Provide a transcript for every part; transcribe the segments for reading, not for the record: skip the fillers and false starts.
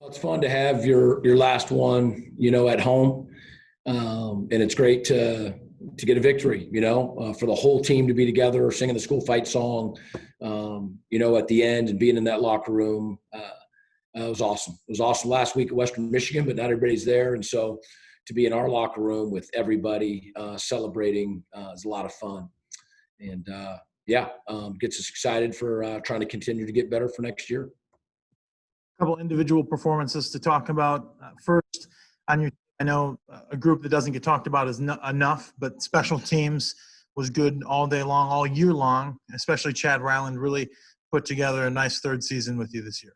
It's fun to have your last one, at home, and it's great to get a victory. For the whole team to be together, singing the school fight song, at the end and being in that locker room. It was awesome. It was awesome last week at Western Michigan, but not everybody's there, and so to be in our locker room with everybody celebrating is a lot of fun, and gets us excited for trying to continue to get better for next year. Couple individual performances to talk about. First, on your, I know a group that doesn't get talked about is enough, but special teams was good all day long, all year long. Especially Chad Ryland really put together a nice third season with you this year.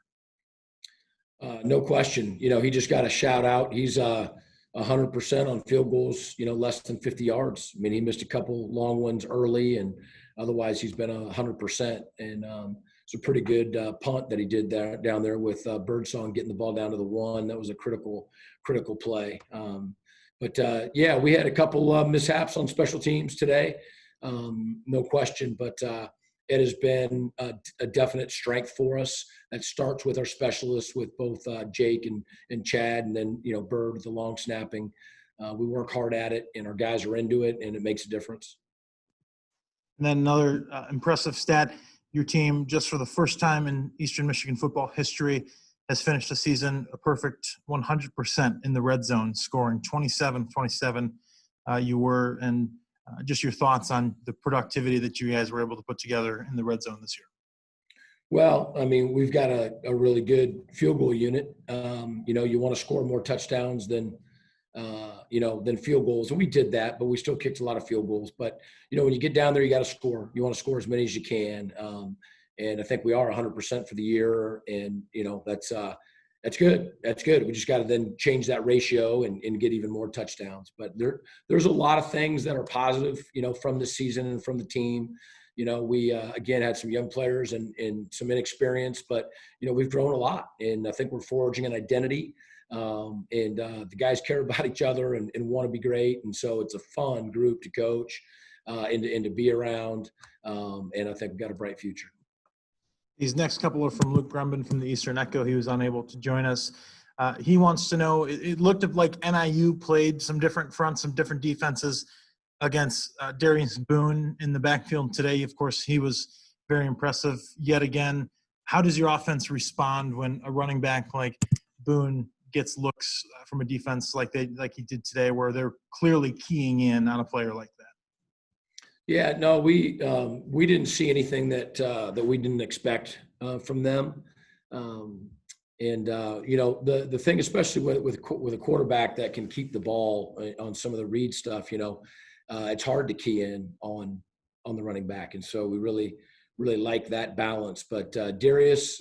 No question. He just got a shout out. He's 100% on field goals, less than 50 yards. I mean, he missed a couple long ones early, and otherwise he's been 100%. And it's a pretty good punt that he did down there with Birdsong getting the ball down to the one. That was a critical play. We had a couple mishaps on special teams today, no question. But it has been a definite strength for us. That starts with our specialists, with both Jake and Chad, and then Bird with the long snapping. We work hard at it, and our guys are into it, and it makes a difference. And then another impressive stat. Your team, just for the first time in Eastern Michigan football history, has finished the season a perfect 100% in the red zone, scoring 27-27. You were, and just your thoughts on the productivity that you guys were able to put together in the red zone this year. Well, I mean, we've got a really good field goal unit. You want to score more touchdowns than field goals. And we did that, but we still kicked a lot of field goals. But, when you get down there, you got to score. You want to score as many as you can. And I think we are 100% for the year. And, that's good. That's good. We just got to then change that ratio and get even more touchdowns. But there's a lot of things that are positive, from this season and from the team. We, again, had some young players and some inexperience, but, we've grown a lot. And I think we're forging an identity. The guys care about each other and want to be great. And so it's a fun group to coach and to be around. And I think we've got a bright future. These next couple are from Luke Grumben from the Eastern Echo. He was unable to join us. He wants to know, it looked like NIU played some different fronts, some different defenses against Darius Boone in the backfield today. Of course, he was very impressive yet again. How does your offense respond when a running back like Boone gets looks from a defense like he did today, where they're clearly keying in on a player like that? Yeah, no, we didn't see anything that we didn't expect from them. The thing, especially with a quarterback that can keep the ball on some of the read stuff, it's hard to key in on the running back. And so we really like that balance. But Darius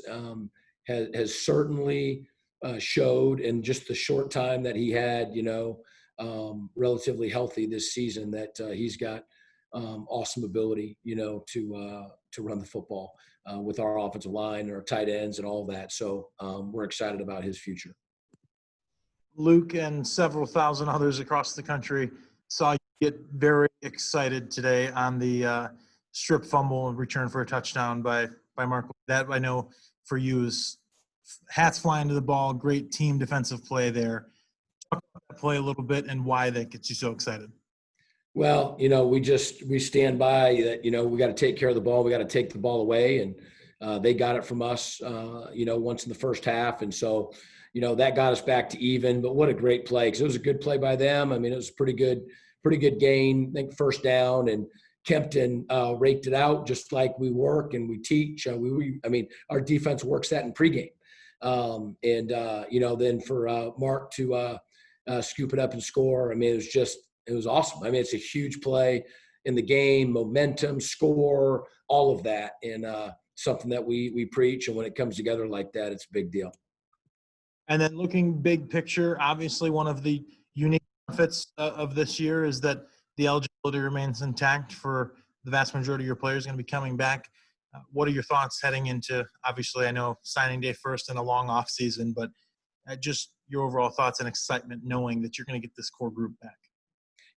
has certainly showed in just the short time that he had, relatively healthy this season, that he's got awesome ability, to run the football with our offensive line and our tight ends and all of that. So we're excited about his future. Luke and several thousand others across the country saw you get very excited today on the strip fumble and return for a touchdown by Mark. That I know for you is hats flying to the ball, great team defensive play there. Talk about that play a little bit and why that gets you so excited. Well, we stand by that, we got to take care of the ball. We got to take the ball away. And they got it from us, once in the first half. And so, that got us back to even. But what a great play, because it was a good play by them. I mean, it was pretty good gain, I think, first down. And Kempton raked it out just like we work and we teach. Our defense works that in pregame. Then for Mark to scoop it up and score, I mean, it was awesome. I mean, it's a huge play in the game, momentum, score, all of that, and something that we preach. And when it comes together like that, it's a big deal. And then looking big picture, obviously one of the unique benefits of this year is that the eligibility remains intact for the vast majority of your players going to be coming back. What are your thoughts heading into, obviously, I know signing day first and a long off season, but just your overall thoughts and excitement knowing that you're going to get this core group back?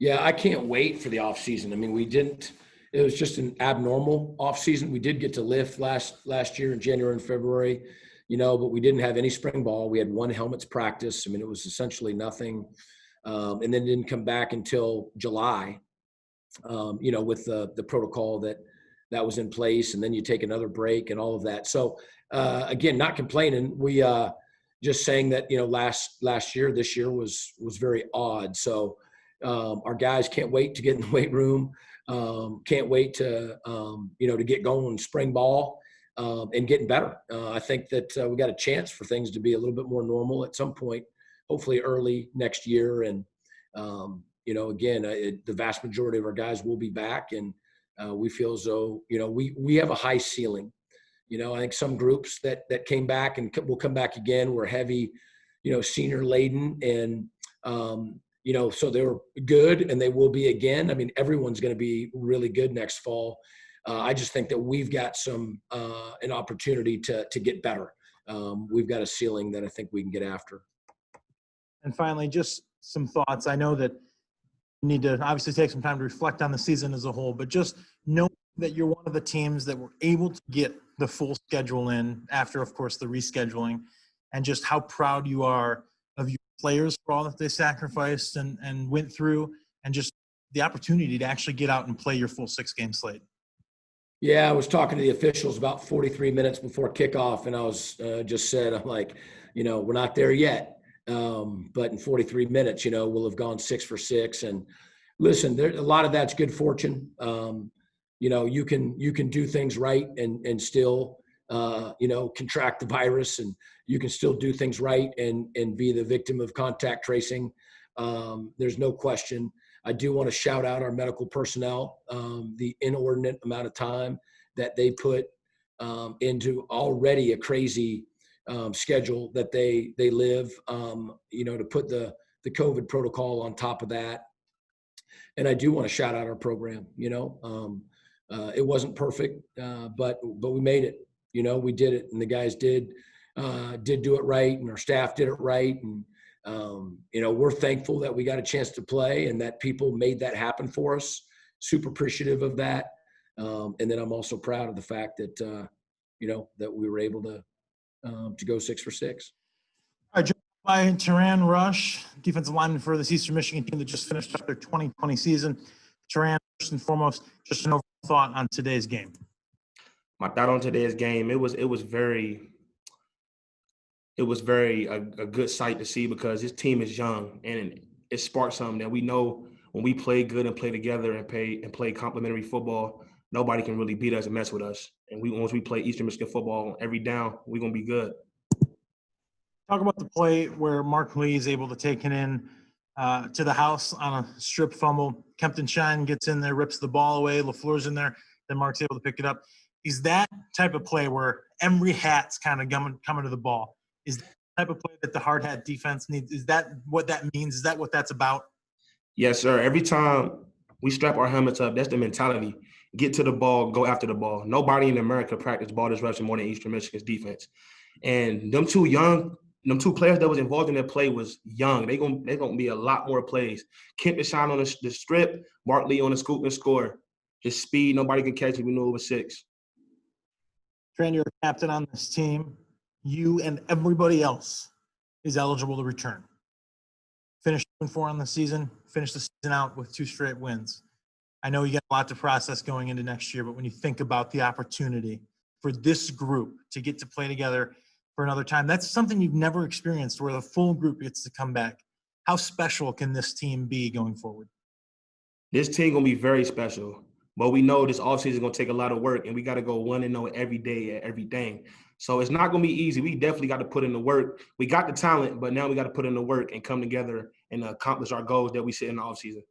Yeah, I can't wait for the off season. I mean, it was just an abnormal off season. We did get to lift last year in January and February. but we didn't have any spring ball. We had one helmets practice. I mean, it was essentially nothing. And then didn't come back until July, with the protocol that was in place. And then you take another break and all of that. So again, not complaining. We just saying that, last year, this year was very odd. So our guys can't wait to get in the weight room. Can't wait to, to get going in spring ball and getting better. I think that we got a chance for things to be a little bit more normal at some point, hopefully early next year. And, again, the vast majority of our guys will be back, and we feel as though, we have a high ceiling. I think some groups that came back and will come back again were heavy, senior laden, and, so they were good, and they will be again. I mean, everyone's going to be really good next fall. I just think that we've got an opportunity to get better. We've got a ceiling that I think we can get after. And finally, just some thoughts. I know that you need to obviously take some time to reflect on the season as a whole, but just know that you're one of the teams that were able to get the full schedule in after, of course, the rescheduling, and just how proud you are of your players for all that they sacrificed and went through, and just the opportunity to actually get out and play your full 6-game slate. Yeah, I was talking to the officials about 43 minutes before kickoff, and I was just said, I'm like, we're not there yet. But in 43 minutes, we'll have gone 6 for 6. And listen, a lot of that's good fortune. You can do things right and still, contract the virus, and you can still do things right and be the victim of contact tracing. There's no question. I do want to shout out our medical personnel, the inordinate amount of time that they put into already a crazy schedule that they live, to put the COVID protocol on top of that. And I do want to shout out our program. It wasn't perfect, but we made it. We did it, and the guys did do it right, and our staff did it right. And we're thankful that we got a chance to play and that people made that happen for us. Super appreciative of that. And then I'm also proud of the fact that, that we were able to go 6 for 6. All right, joined by Teran Rush, defensive lineman for this Eastern Michigan team that just finished up their 2020 season. Teran, first and foremost, just an overall thought on today's game. My thought on today's game, it was very a good sight to see, because this team is young, and it sparked something that we know when we play good and play together and play complementary football, nobody can really beat us and mess with us. And once we play Eastern Michigan football every down, we're gonna be good. Talk about the play where Mark Lee is able to take it in to the house on a strip fumble. Kempton Shine gets in there, rips the ball away. LaFleur's in there, then Mark's able to pick it up. Is that type of play where every hat's kind of coming to the ball? Is that the type of play that the hard hat defense needs? Is that what that means? Is that what that's about? Yes, sir. Every time we strap our helmets up, that's the mentality. Get to the ball, go after the ball. Nobody in America practice ball disruption more than Eastern Michigan's defense. And them two players that was involved in that play was young. They're gonna be a lot more plays. Kempton Shine on the strip, Mark Lee on the scoop and score. His speed, nobody can catch him. We know it was 6. Trent, you're a captain on this team. You and everybody else is eligible to return. Finish 2-4 on the season. Finish the season out with 2 straight wins. I know you got a lot to process going into next year, but when you think about the opportunity for this group to get to play together for another time, that's something you've never experienced, where the full group gets to come back. How special can this team be going forward? This team gonna be very special, but we know this offseason is gonna take a lot of work, and we got to go 1-0 every day at everything. So it's not gonna be easy. We definitely got to put in the work. We got the talent, but now we got to put in the work and come together and accomplish our goals that we set in the offseason.